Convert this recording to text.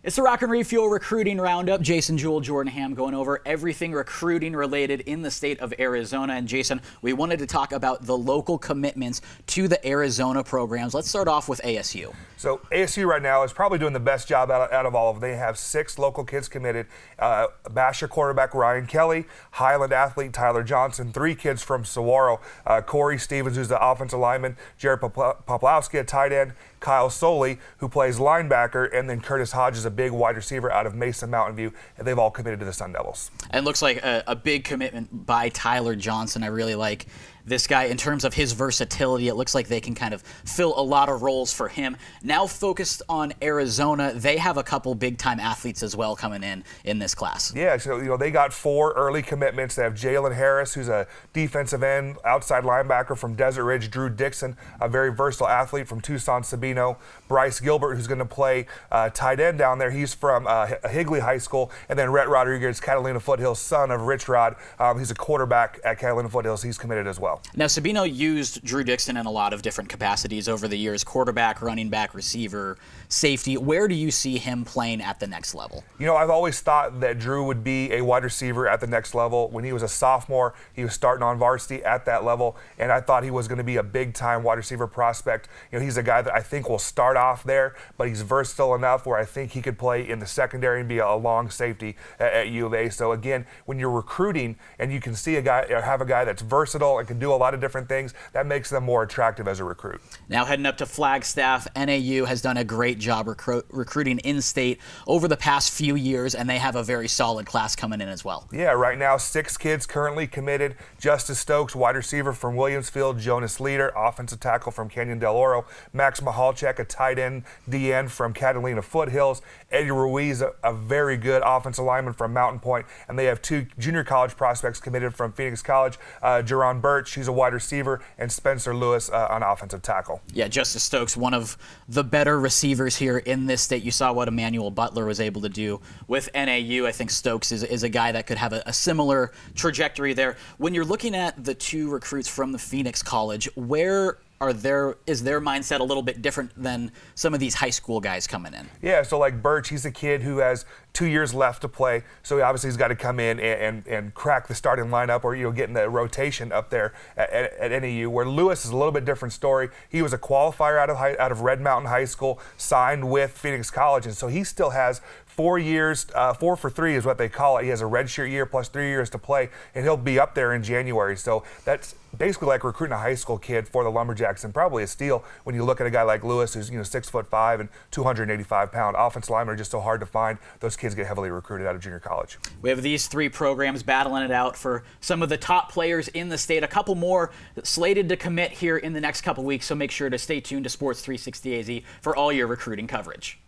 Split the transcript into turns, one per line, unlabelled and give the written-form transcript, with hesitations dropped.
It's the Rock and Refuel Recruiting Roundup. Jason Jewell, Jordan Ham going over everything recruiting related in the state of Arizona. And Jason, we wanted to talk about the local commitments to the Arizona programs. Let's start off with ASU.
So ASU right now is probably doing the best job out of all of them. They have 6 local kids committed. Basha quarterback Ryan Kelly, Highland athlete Tyler Johnson, 3 kids from Saguaro, Corey Stevens, who's the offensive lineman, Jared Poplowski, a tight end, Kyle Soley, who plays linebacker, and then Curtis Hodges, a big wide receiver out of Mesa Mountain View, and they've all committed to the Sun Devils.
And it looks like a big commitment by Tyler Johnson. I really like this guy in terms of his versatility. It looks like they can kind of fill a lot of roles for him. Now focused on Arizona, they have a couple big-time athletes as well coming in this class.
Yeah, so they got 4 early commitments. They have Jalen Harris, who's a defensive end, outside linebacker from Desert Ridge. Drew Dixon, a very versatile athlete from Tucson Sabino. Bryce Gilbert, who's going to play tight end down there. He's from Higley High School. And then Rhett Rodriguez, Catalina Foothills, son of Rich Rod. He's a quarterback at Catalina Foothills. He's committed as well.
Now, Sabino used Drew Dixon in a lot of different capacities over the years: quarterback, running back, receiver, safety. Where do you see him playing at the next level?
I've always thought that Drew would be a wide receiver at the next level. When he was a sophomore, he was starting on varsity at that level, and I thought he was going to be a big-time wide receiver prospect. He's a guy that I think will start off there, but he's versatile enough where I think he could play in the secondary and be a long safety at U of A. So again, when you're recruiting and you can see have a guy that's versatile and can do a lot of different things, that makes them more attractive as a recruit.
Now heading up to Flagstaff, NAU has done a great job recruiting in-state over the past few years, and they have a very solid class coming in as well.
Yeah, right now 6 kids currently committed. Justice Stokes, wide receiver from Williamsfield. Jonas Leader, offensive tackle from Canyon del Oro. Max Mahalchek, a tight end DN from Catalina Foothills. Eddie Ruiz, a very good offensive lineman from Mountain Point. And they have 2 junior college prospects committed from Phoenix College. Jerron Birch, he's a wide receiver, and Spencer Lewis on offensive tackle.
Yeah, Justice Stokes, one of the better receivers here in this state. You saw what Emmanuel Butler was able to do with NAU. I think Stokes is a guy that could have a similar trajectory there. When you're looking at the 2 recruits from the Phoenix College, is their mindset a little bit different than some of these high school guys coming in?
Yeah, so like Birch, he's a kid who has 2 years left to play, so obviously he's got to come in and crack the starting lineup or get in the rotation up there at NAU. Where Lewis is a little bit different story. He was a qualifier out of Red Mountain High School, signed with Phoenix College, and so he still has 4 years, 4 for 3 is what they call it. He has a redshirt year plus 3 years to play, and he'll be up there in January. So that's basically like recruiting a high school kid for the Lumberjacks, and probably a steal when you look at a guy like Lewis, who's 6'5" and 285-pound. Offensive linemen are just so hard to find. Those kids get heavily recruited out of junior college.
We have these 3 programs battling it out for some of the top players in the state. A couple more slated to commit here in the next couple weeks, so make sure to stay tuned to Sports 360 AZ for all your recruiting coverage.